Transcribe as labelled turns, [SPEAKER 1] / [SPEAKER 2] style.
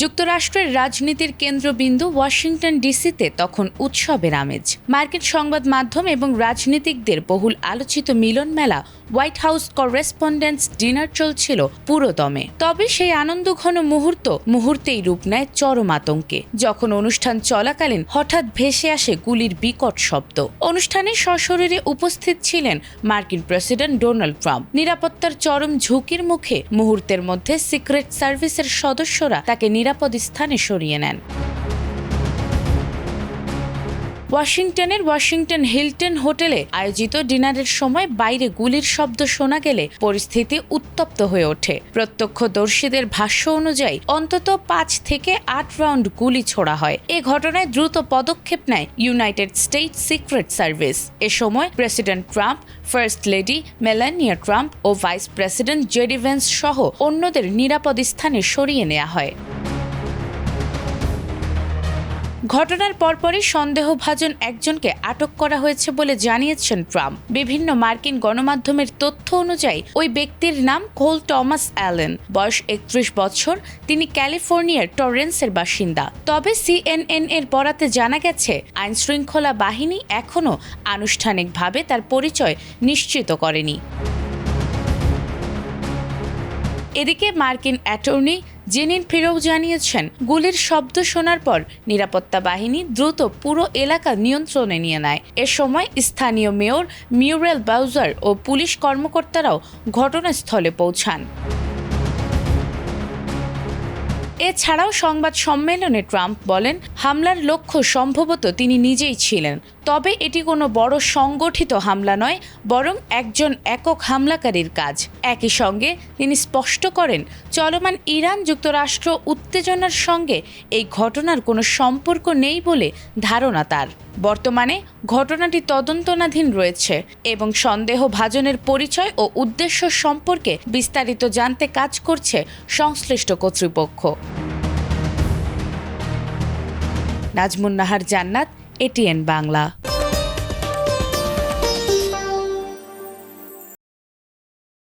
[SPEAKER 1] যুক্তরাষ্ট্রের রাজনীতির কেন্দ্রবিন্দু ওয়াশিংটন ডিসিতে তখন উৎসবের আমেজ। মার্কিন সংবাদ মাধ্যম এবং রাজনীতিকদের বহুল আলোচিত মিলন মেলা হোয়াইট হাউস করেসপন্ডেন্টস ডিনার চলছিল পুরোদমে। তবে সেই আনন্দঘন মুহূর্তেই রূপ নেয় চরম আতঙ্কে, যখন অনুষ্ঠান চলাকালীন হঠাৎ ভেসে আসে গুলির বিকট শব্দ। অনুষ্ঠানে সশরীরে উপস্থিত ছিলেন মার্কিন প্রেসিডেন্ট ডোনাল্ড ট্রাম্প। নিরাপত্তার চরম ঝুঁকির মুখে মুহূর্তের মধ্যে সিক্রেট সার্ভিসের সদস্যরা তাকে নিরাপদ স্থানে সরিয়ে নেন। ওয়াশিংটনের ওয়াশিংটন হিলটন হোটেলে আয়োজিত ডিনারের সময় বাইরে গুলির শব্দ শোনা গেলে পরিস্থিতি উত্তপ্ত হয়ে ওঠে। প্রত্যক্ষদর্শীদের ভাষ্য অনুযায়ী অন্তত 5 থেকে 8 রাউন্ড গুলি ছোড়া হয়। এ ঘটনায় দ্রুত পদক্ষেপ নেয় ইউনাইটেড স্টেটস সিক্রেট সার্ভিস। এ সময় president Trump, first lady Melania Trump ও ভাইস প্রেসিডেন্ট জেডি ভেন্স সহ অন্যদের নিরাপদ স্থানে সরিয়ে নেওয়া হয়। ঘটনার পরপরই সন্দেহভাজন একজনকে আটক করা হয়েছে বলে জানিয়েছেন ট্রাম্প। বিভিন্ন মার্কিন গণমাধ্যমের তথ্য অনুযায়ী ওই ব্যক্তির নাম কোল টমাস অ্যালেন, বয়স 31 বছর। তিনি ক্যালিফোর্নিয়ার টরেন্সের বাসিন্দা। তবে সিএনএন এর বরাতে জানা গেছে আইনশৃঙ্খলা বাহিনী এখনও আনুষ্ঠানিকভাবে তার পরিচয় নিশ্চিত করেনি। এদিকে মার্কিন অ্যাটর্নি জেনিন ফিরৌ জানিয়েছেন, গুলির শব্দ শোনার পর নিরাপত্তা বাহিনী দ্রুত পুরো এলাকা নিয়ন্ত্রণে নিয়ে নেয়। এ সময় স্থানীয় মেয়র মিউরেল বাউজার ও পুলিশ কর্মকর্তারাও ঘটনাস্থলে পৌঁছান। এছাড়াও সংবাদ সম্মেলনে ট্রাম্প বলেন, হামলার লক্ষ্য সম্ভবত তিনি নিজেই ছিলেন। তবে এটি কোনো বড় সংগঠিত হামলা নয়, বরং একজন একক হামলাকারীর কাজ। একই সঙ্গে তিনি স্পষ্ট করেন, চলমান ইরান যুক্তরাষ্ট্র উত্তেজনার সঙ্গে এই ঘটনার কোনো সম্পর্ক নেই বলে ধারণা তার। বর্তমানে ঘটনাটি তদন্তনাধীন রয়েছে এবং সন্দেহভাজনের পরিচয় ও উদ্দেশ্য সম্পর্কে বিস্তারিত জানতে কাজ করছে সংশ্লিষ্ট কর্তৃপক্ষ। নাজমুন নাহার জান্নাত, এটিএন বাংলা।